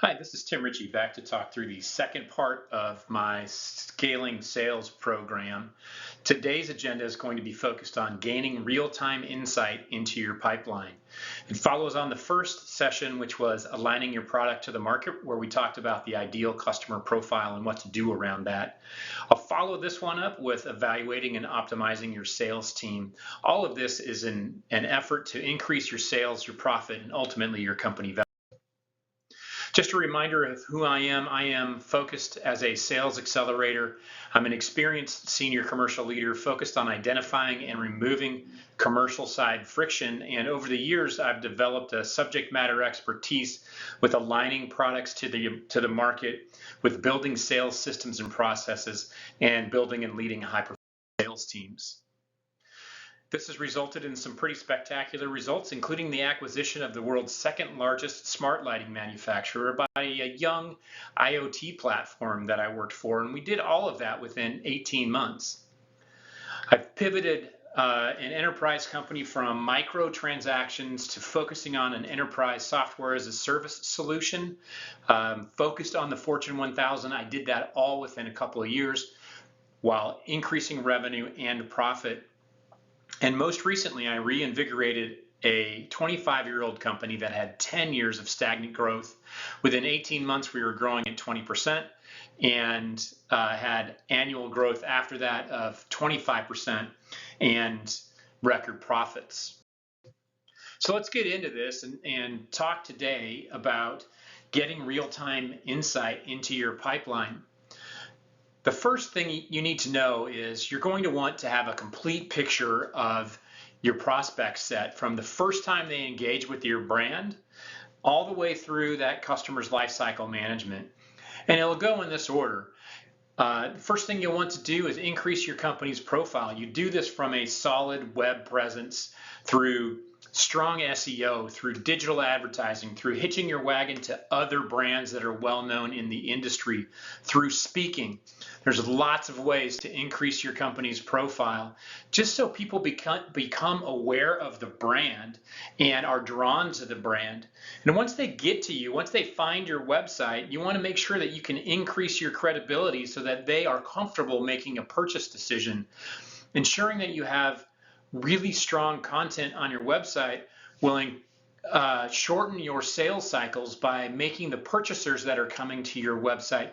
Hi, this is Tim Ritchie back to talk through the second part of my scaling sales program. Today's agenda is going to be focused on gaining real-time insight into your pipeline. It follows on the first session, which was aligning your product to the market, where we talked about the ideal customer profile and what to do around that. I'll follow this one up with evaluating and optimizing your sales team. All of this is an effort to increase your sales, your profit, and ultimately your company value. Just a reminder of who I am. I am focused as a sales accelerator. I'm an experienced senior commercial leader focused on identifying and removing commercial side friction. And over the years, I've developed a subject matter expertise with aligning products to the market, with building sales systems and processes, and building and leading high-performance sales teams. This has resulted in some pretty spectacular results, including the acquisition of the world's second largest smart lighting manufacturer by a young IoT platform that I worked for, and we did all of that within 18 months. I've pivoted an enterprise company from micro transactions to focusing on an enterprise software as a service solution, focused on the Fortune 1000. I did that all within a couple of years while increasing revenue and profit. And most recently, I reinvigorated a 25-year-old company that had 10 years of stagnant growth. Within 18 months, we were growing at 20% and had annual growth after that of 25% and record profits. So let's get into this and talk today about getting real-time insight into your pipeline. The first thing you need to know is you're going to want to have a complete picture of your prospect set from the first time they engage with your brand all the way through that customer's lifecycle management. And it'll go in this order. First thing you'll want to do is increase your company's profile. You do this from a solid web presence through strong SEO, through digital advertising, through hitching your wagon to other brands that are well known in the industry, through speaking. There's lots of ways to increase your company's profile just so people become aware of the brand and are drawn to the brand. And once they get to you, once they find your website, you want to make sure that you can increase your credibility so that they are comfortable making a purchase decision. Ensuring that you have really strong content on your website will shorten your sales cycles by making the purchasers that are coming to your website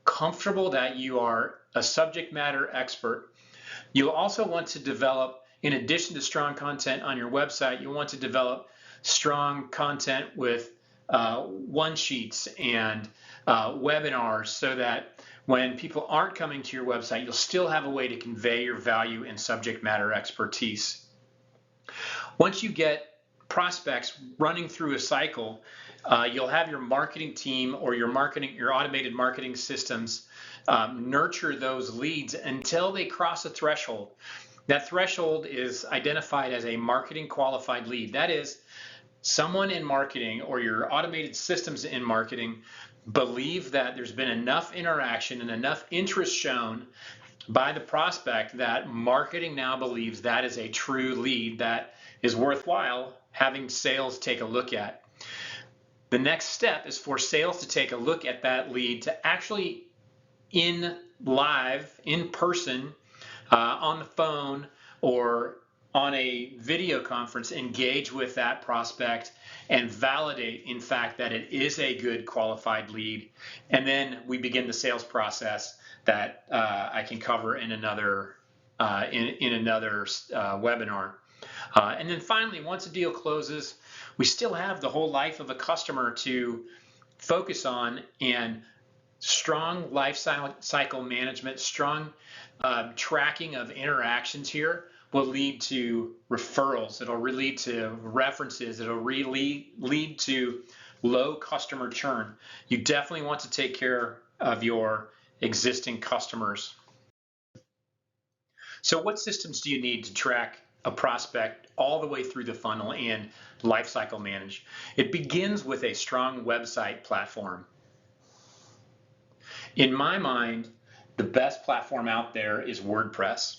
comfortable that you are a subject matter expert. You'll also want to develop, in addition to strong content on your website, you'll want to develop strong content with one-sheets and webinars so that when people aren't coming to your website, you'll still have a way to convey your value and subject matter expertise. Once you get prospects running through a cycle, you'll have your marketing team or your automated marketing systems nurture those leads until they cross a threshold. That threshold is identified as a marketing qualified lead. That is, someone in marketing or your automated systems in marketing believe that there's been enough interaction and enough interest shown by the prospect that marketing now believes that is a true lead that is worthwhile having sales take a look at. The next step is for sales to take a look at that lead to actually in person, on the phone or on a video conference, engage with that prospect and validate, in fact, that it is a good qualified lead. And then we begin the sales process that I can cover in another webinar. And then finally, once a deal closes, we still have the whole life of a customer to focus on, and strong life cycle management, strong tracking of interactions here will lead to referrals. It'll lead to references. It'll really lead to low customer churn. You definitely want to take care of your existing customers. So what systems do you need to track a prospect all the way through the funnel and lifecycle manage? It begins with a strong website platform. In my mind, the best platform out there is WordPress.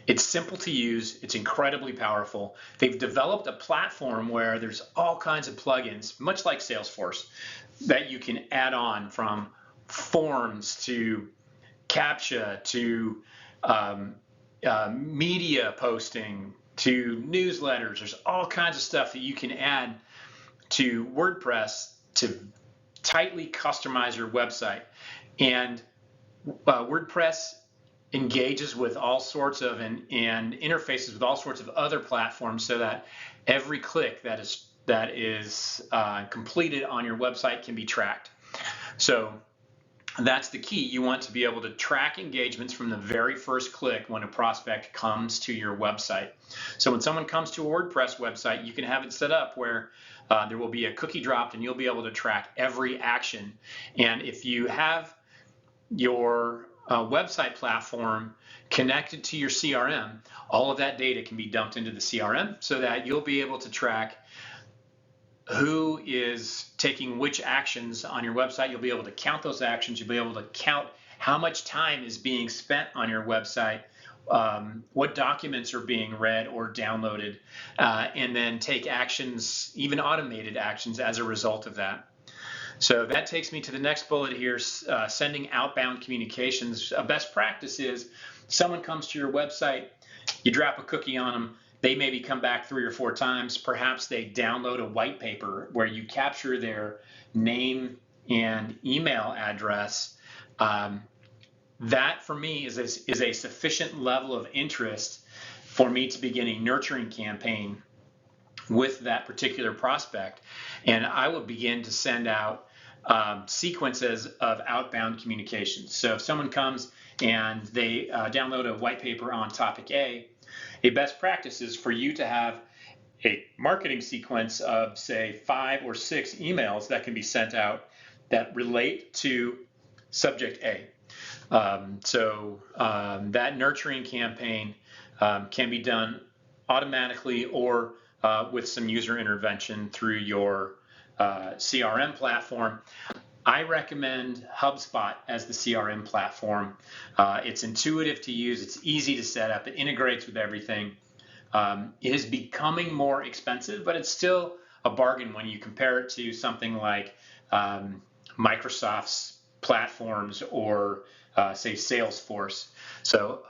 It's simple to use. It's incredibly powerful. They've developed a platform where there's all kinds of plugins, much like Salesforce, that you can add on, from forms to CAPTCHA to media posting to newsletters. There's all kinds of stuff that you can add to WordPress to tightly customize your website. And WordPress engages with all sorts of and interfaces with all sorts of other platforms, so that every click that is completed on your website can be tracked. So that's the key. You want to be able to track engagements from the very first click when a prospect comes to your website. So when someone comes to a WordPress website, you can have it set up where there will be a cookie dropped, and you'll be able to track every action. And if you have your website platform connected to your CRM, all of that data can be dumped into the CRM, so that you'll be able to track who is taking which actions on your website. You'll be able to count those actions. You'll be able to count how much time is being spent on your website, what documents are being read or downloaded, and then take actions, even automated actions, as a result of that. So that takes me to the next bullet here, sending outbound communications. A best practice is someone comes to your website, you drop a cookie on them, they maybe come back 3 or 4 times. Perhaps they download a white paper where you capture their name and email address. That for me is a sufficient level of interest for me to begin a nurturing campaign with that particular prospect. And I will begin to send out sequences of outbound communications. So if someone comes and they download a white paper on topic A best practice is for you to have a marketing sequence of, say, 5 or 6 emails that can be sent out that relate to subject A. That nurturing campaign can be done automatically or with some user intervention through your CRM platform. I recommend HubSpot as the CRM platform. It's intuitive to use, it's easy to set up, it integrates with everything. It is becoming more expensive, but it's still a bargain when you compare it to something like Microsoft's platforms or say Salesforce. So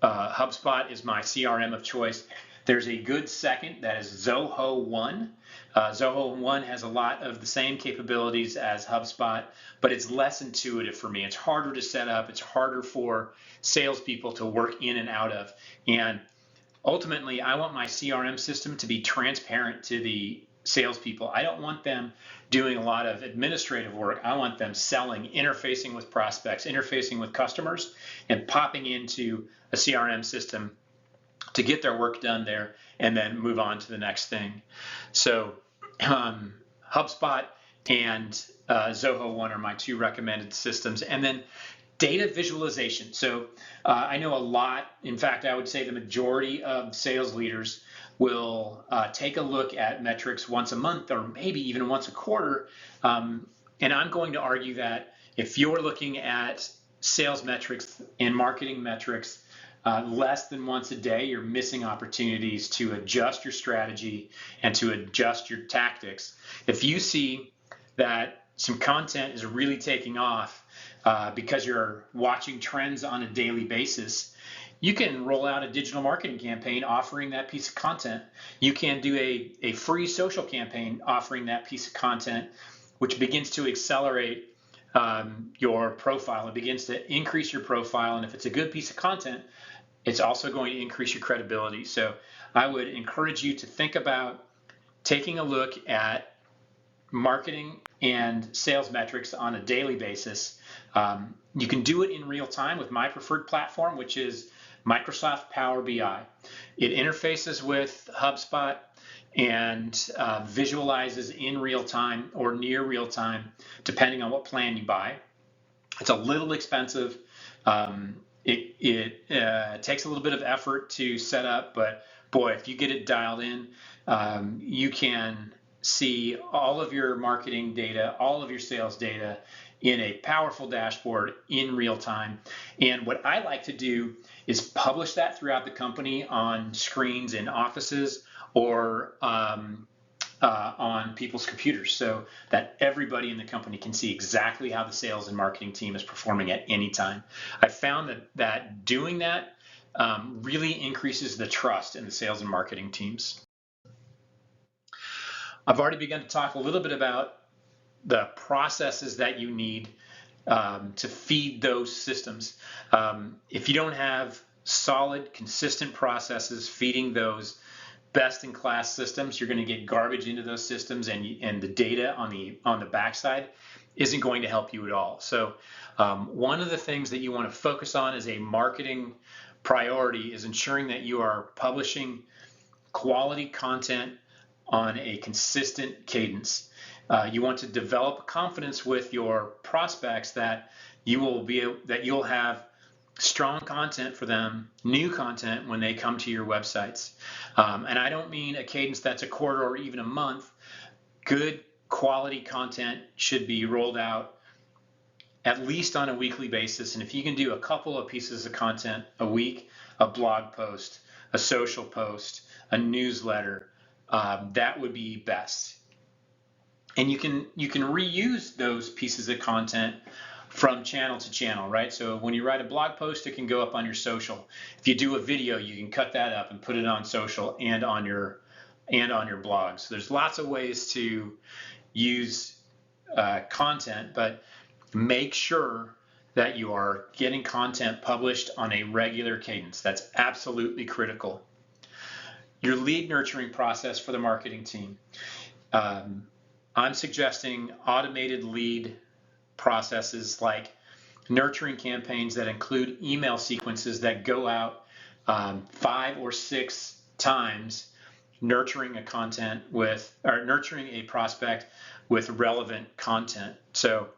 HubSpot is my CRM of choice. There's a good second, that is Zoho One. Zoho One has a lot of the same capabilities as HubSpot, but it's less intuitive for me. It's harder to set up. It's harder for salespeople to work in and out of. And ultimately, I want my CRM system to be transparent to the salespeople. I don't want them doing a lot of administrative work. I want them selling, interfacing with prospects, interfacing with customers, and popping into a CRM system to get their work done there and then move on to the next thing. So HubSpot and Zoho One are my 2 recommended systems. And then data visualization. So I know a lot, in fact, I would say the majority of sales leaders will take a look at metrics once a month or maybe even once a quarter. And I'm going to argue that if you're looking at sales metrics and marketing metrics less than once a day, you're missing opportunities to adjust your strategy and to adjust your tactics. If you see that some content is really taking off because you're watching trends on a daily basis, you can roll out a digital marketing campaign offering that piece of content. You can do a free social campaign offering that piece of content, which begins to accelerate your profile. It begins to increase your profile. And if it's a good piece of content, it's also going to increase your credibility. So I would encourage you to think about taking a look at marketing and sales metrics on a daily basis. You can do it in real time with my preferred platform, which is Microsoft Power BI. It interfaces with HubSpot and visualizes in real time or near real time, depending on what plan you buy. It's a little expensive. It takes a little bit of effort to set up, but boy, if you get it dialed in, you can see all of your marketing data, all of your sales data in a powerful dashboard in real time. And what I like to do is publish that throughout the company on screens in offices or on people's computers so that everybody in the company can see exactly how the sales and marketing team is performing at any time. I found that doing that really increases the trust in the sales and marketing teams. I've already begun to talk a little bit about the processes that you need to feed those systems. If you don't have solid, consistent processes feeding those best-in-class systems, you're going to get garbage into those systems, and the data on the backside isn't going to help you at all. So one of the things that you want to focus on as a marketing priority is ensuring that you are publishing quality content on a consistent cadence. You want to develop confidence with your prospects that you'll have strong content for them, new content when they come to your websites. And I don't mean a cadence that's a quarter or even a month. Good quality content should be rolled out at least on a weekly basis. And if you can do a couple of pieces of content a week, a blog post, a social post, a newsletter, that would be best. And you can reuse those pieces of content from channel to channel, right? So when you write a blog post, it can go up on your social. If you do a video, you can cut that up and put it on social and on your blog. So there's lots of ways to use content, but make sure that you are getting content published on a regular cadence. That's absolutely critical. Your lead nurturing process for the marketing team. I'm suggesting automated lead processes like nurturing campaigns that include email sequences that go out 5 or 6 times, nurturing a prospect with relevant content. So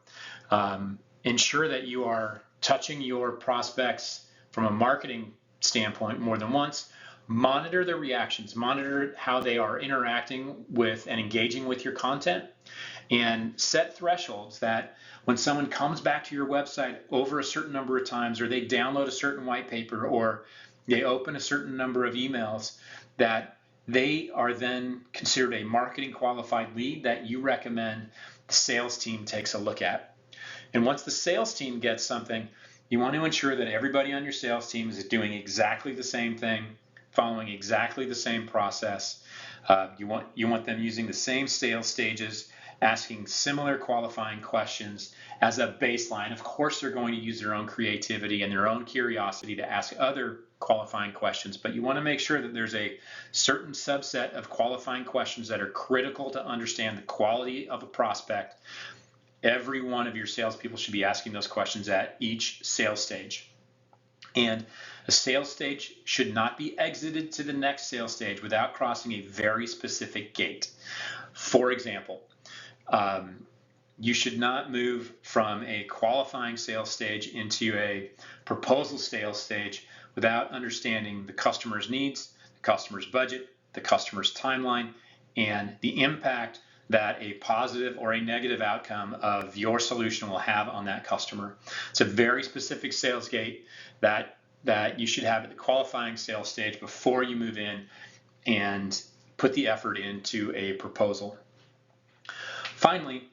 ensure that you are touching your prospects from a marketing standpoint more than once. Monitor their reactions, monitor how they are interacting with and engaging with your content, and set thresholds that when someone comes back to your website over a certain number of times, or they download a certain white paper, or they open a certain number of emails, that they are then considered a marketing qualified lead that you recommend the sales team takes a look at. And once the sales team gets something, you want to ensure that everybody on your sales team is doing exactly the same thing, following exactly the same process. You want them using the same sales stages, asking similar qualifying questions as a baseline. Of course, they're going to use their own creativity and their own curiosity to ask other qualifying questions, but you want to make sure that there's a certain subset of qualifying questions that are critical to understand the quality of a prospect. Every one of your salespeople should be asking those questions at each sales stage. And a sales stage should not be exited to the next sales stage without crossing a very specific gate. For example, you should not move from a qualifying sales stage into a proposal sales stage without understanding the customer's needs, the customer's budget, the customer's timeline, and the impact that a positive or a negative outcome of your solution will have on that customer. It's a very specific sales gate that you should have at the qualifying sales stage before you move in and put the effort into a proposal. Finally,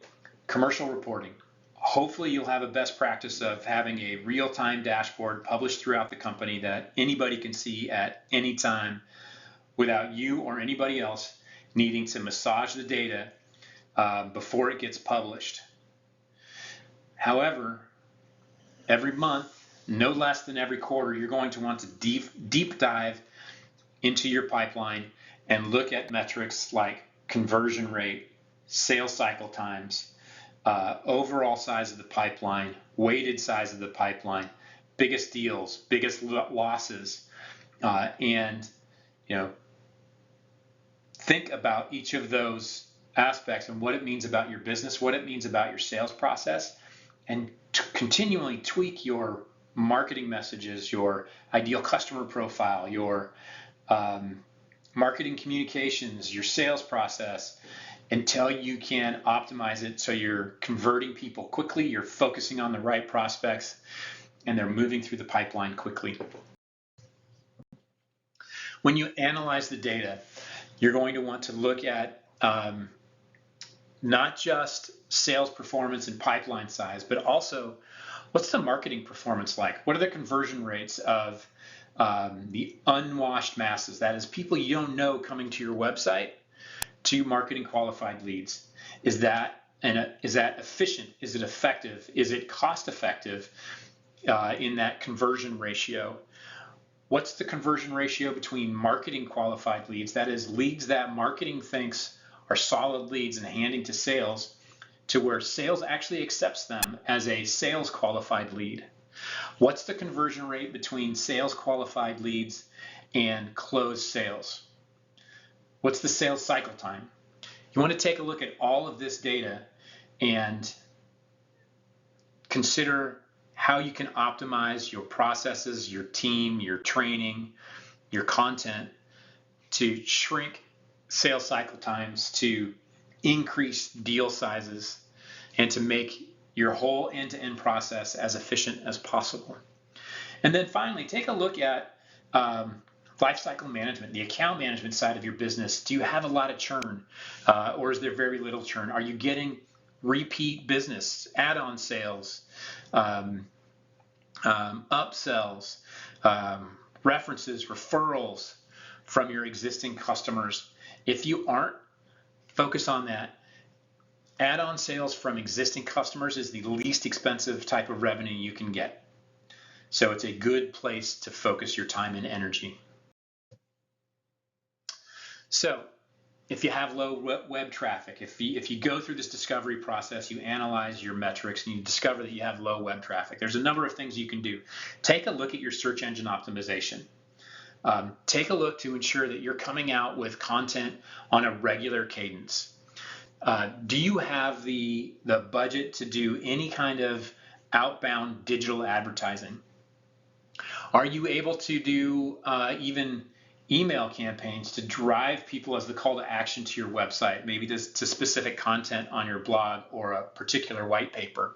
commercial reporting. Hopefully you'll have a best practice of having a real-time dashboard published throughout the company that anybody can see at any time without you or anybody else needing to massage the data before it gets published. However, every month, no less than every quarter, you're going to want to deep dive into your pipeline and look at metrics like conversion rate, sales cycle times, overall size of the pipeline, weighted size of the pipeline, biggest deals, biggest losses, and think about each of those aspects and what it means about your business, what it means about your sales process, and continually tweak your marketing messages, your ideal customer profile, your marketing communications, your sales process, until you can optimize it so you're converting people quickly, you're focusing on the right prospects, and they're moving through the pipeline quickly. When you analyze the data, you're going to want to look at not just sales performance and pipeline size, but also what's the marketing performance like? What are the conversion rates of the unwashed masses? That is, people you don't know coming to your website to marketing qualified leads. Is that efficient? Is it effective? Is it cost effective in that conversion ratio? What's the conversion ratio between marketing qualified leads, that is, leads that marketing thinks are solid leads and handing to sales, to where sales actually accepts them as a sales qualified lead? What's the conversion rate between sales qualified leads and closed sales? What's the sales cycle time? You want to take a look at all of this data and consider how you can optimize your processes, your team, your training, your content to shrink sales cycle times, to increase deal sizes, and to make your whole end-to-end process as efficient as possible. And then finally, take a look at lifecycle management, the account management side of your business. Do you have a lot of churn, or is there very little churn? Are you getting repeat business, add-on sales, upsells, references, referrals from your existing customers? If you aren't, focus on that. Add-on sales from existing customers is the least expensive type of revenue you can get. So it's a good place to focus your time and energy. So if you have low web traffic, if you go through this discovery process, you analyze your metrics and you discover that you have low web traffic, there's a number of things you can do. Take a look at your search engine optimization. Take a look to ensure that you're coming out with content on a regular cadence. Do you have the budget to do any kind of outbound digital advertising? Are you able to do even email campaigns to drive people as the call to action to your website, maybe to specific content on your blog or a particular white paper?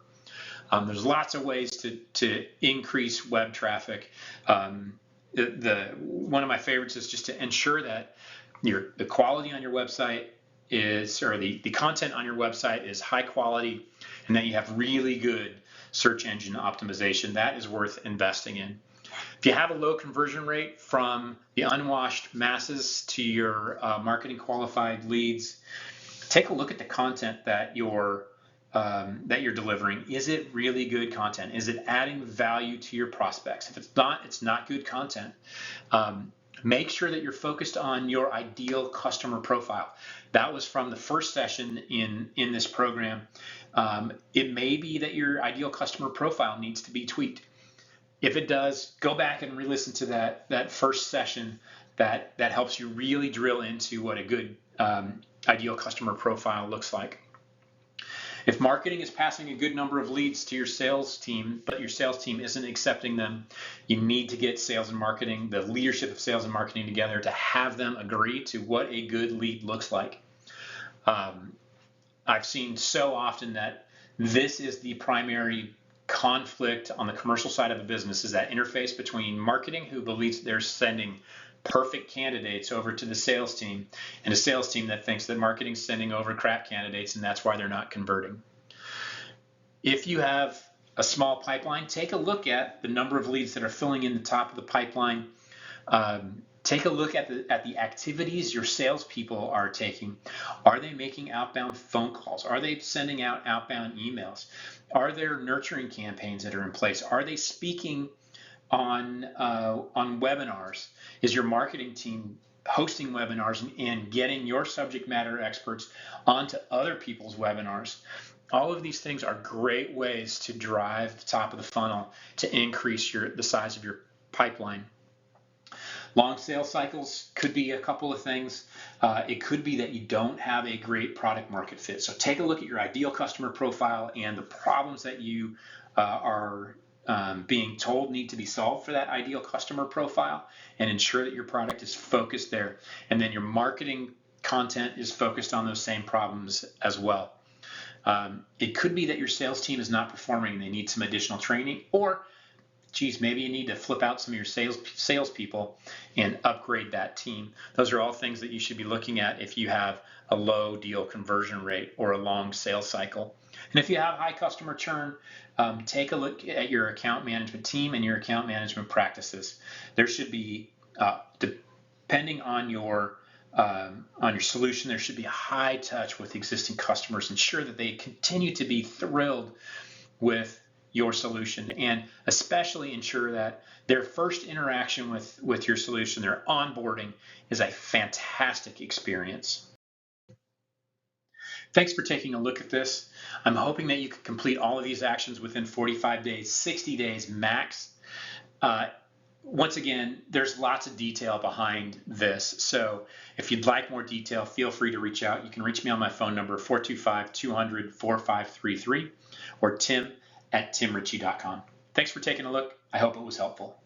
There's lots of ways to increase web traffic. One of my favorites is just to ensure that the quality on your website is, or the content on your website is high quality, and that you have really good search engine optimization. That is worth investing in. If you have a low conversion rate from the unwashed masses to your marketing qualified leads, take a look at the content that you're delivering. Is it really good content? Is it adding value to your prospects? If it's not good content. Make sure that you're focused on your ideal customer profile. That was from the first session in this program. It may be that your ideal customer profile needs to be tweaked. If it does, go back and re-listen to that first session. That helps you really drill into what a good ideal customer profile looks like. If marketing is passing a good number of leads to your sales team, but your sales team isn't accepting them, you need to get sales and marketing, the leadership of sales and marketing together to have them agree to what a good lead looks like. I've seen so often that this is the primary conflict on the commercial side of a business, is that interface between marketing, who believes they're sending perfect candidates over to the sales team, and a sales team that thinks that marketing's sending over crap candidates, and that's why they're not converting. If you have a small pipeline, take a look at the number of leads that are filling in the top of the pipeline. Take a look at the activities your salespeople are taking. Are they making outbound phone calls? Are they sending out outbound emails? Are there nurturing campaigns that are in place? Are they speaking on webinars? Is your marketing team hosting webinars and getting your subject matter experts onto other people's webinars? All of these things are great ways to drive the top of the funnel to increase the size of your pipeline. Long sales cycles could be a couple of things. It could be that you don't have a great product market fit. So take a look at your ideal customer profile and the problems that you are being told need to be solved for that ideal customer profile, and ensure that your product is focused there. And then your marketing content is focused on those same problems as well. It could be that your sales team is not performing and they need some additional training, or geez, maybe you need to flip out some of your salespeople and upgrade that team. Those are all things that you should be looking at if you have a low deal conversion rate or a long sales cycle. And if you have high customer churn, take a look at your account management team and your account management practices. There should be, depending on your solution, there should be a high touch with existing customers. Ensure that they continue to be thrilled with your solution, and especially ensure that their first interaction with your solution, their onboarding, is a fantastic experience. Thanks for taking a look at this. I'm hoping that you can complete all of these actions within 45 days, 60 days max. Once again, there's lots of detail behind this. So if you'd like more detail, feel free to reach out. You can reach me on my phone number, 425-200-4533, or tim@timritchie.com. Thanks for taking a look. I hope it was helpful.